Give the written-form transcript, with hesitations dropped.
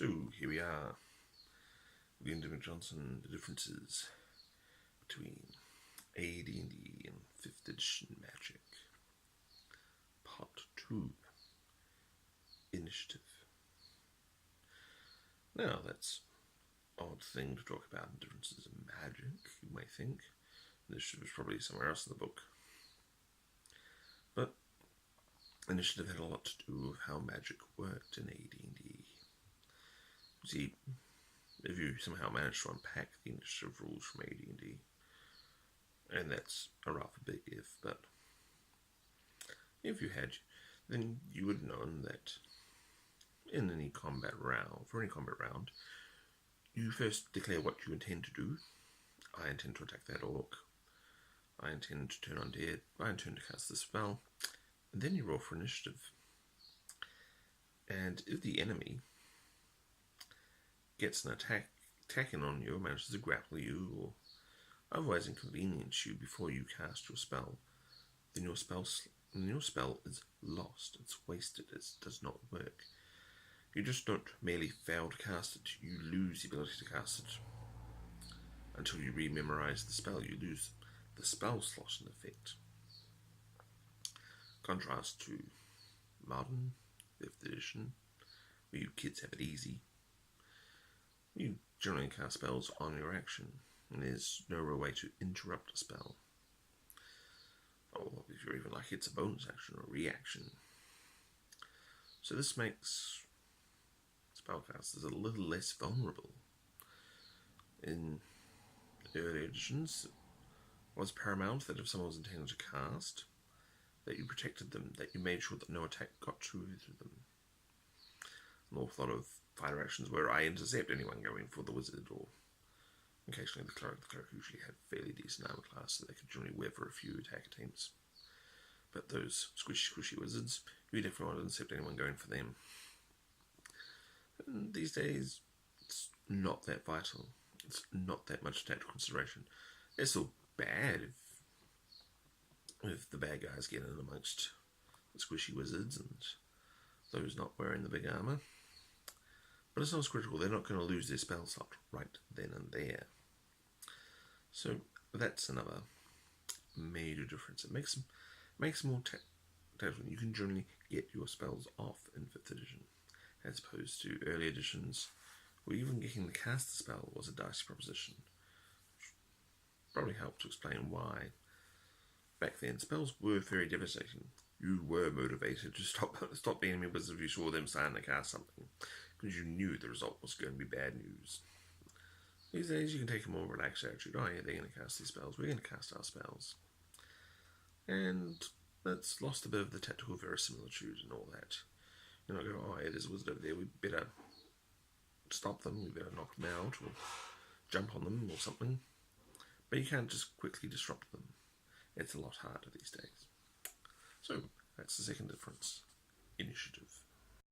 So here we are, again, Dymock-Johnson, the differences between AD&D and 5th edition Magic. Part 2, Initiative. Now that's an odd thing to talk about in differences in Magic, you may think. Initiative is probably somewhere else in the book. But Initiative had a lot to do with how Magic worked in AD&D. You see, if you somehow manage to unpack the initiative rules from AD&D, and that's a rather big if, but if you had, then you would know that in any combat round, you first declare what you intend to do. I intend to attack that orc. I intend to turn undead. I intend to cast this spell. And then you roll for initiative. And if the enemy gets an attacking on you, or manages to grapple you, or otherwise inconvenience you before you cast your spell, then your spell is lost. It's wasted. It does not work. You just don't merely fail to cast it. You lose the ability to cast it until you rememorize the spell. You lose the spell slot in effect. Contrast to modern 5th edition, where you kids have it easy. You generally cast spells on your action, and there's no real way to interrupt a spell. Or if you're even lucky, it's a bonus action or reaction. So this makes spellcasters a little less vulnerable. In early editions, it was paramount that if someone was intending to cast, that you protected them, that you made sure that no attack got through to them. An awful lot of fighter actions where I intercept anyone going for the wizard, or occasionally the cleric. The cleric usually had fairly decent armor class, so they could generally weather a few attack attempts. But those squishy wizards, you definitely want to intercept anyone going for them. And these days, it's not that vital. It's not that much tactical consideration. It's still bad if the bad guys get in amongst the squishy wizards and those not wearing the big armor. But it's not as critical. They're not going to lose their spell slot right then and there. So that's another major difference. It makes them more tactical. You can generally get your spells off in 5th edition, as opposed to early editions, where even getting the cast the spell was a dicey proposition. Which probably helped to explain why back then spells were very devastating. You were motivated to stop the enemy wizard if you saw them starting to cast something, because you knew the result was going to be bad news. These days you can take a more relaxed attitude. Oh yeah, they're going to cast these spells, we're going to cast our spells. And that's lost a bit of the tactical verisimilitude and all that. You know, go, oh yeah, there's a wizard over there, we better stop them, we better knock them out, or jump on them, or something. But you can't just quickly disrupt them. It's a lot harder these days. So, that's the second difference. Initiative.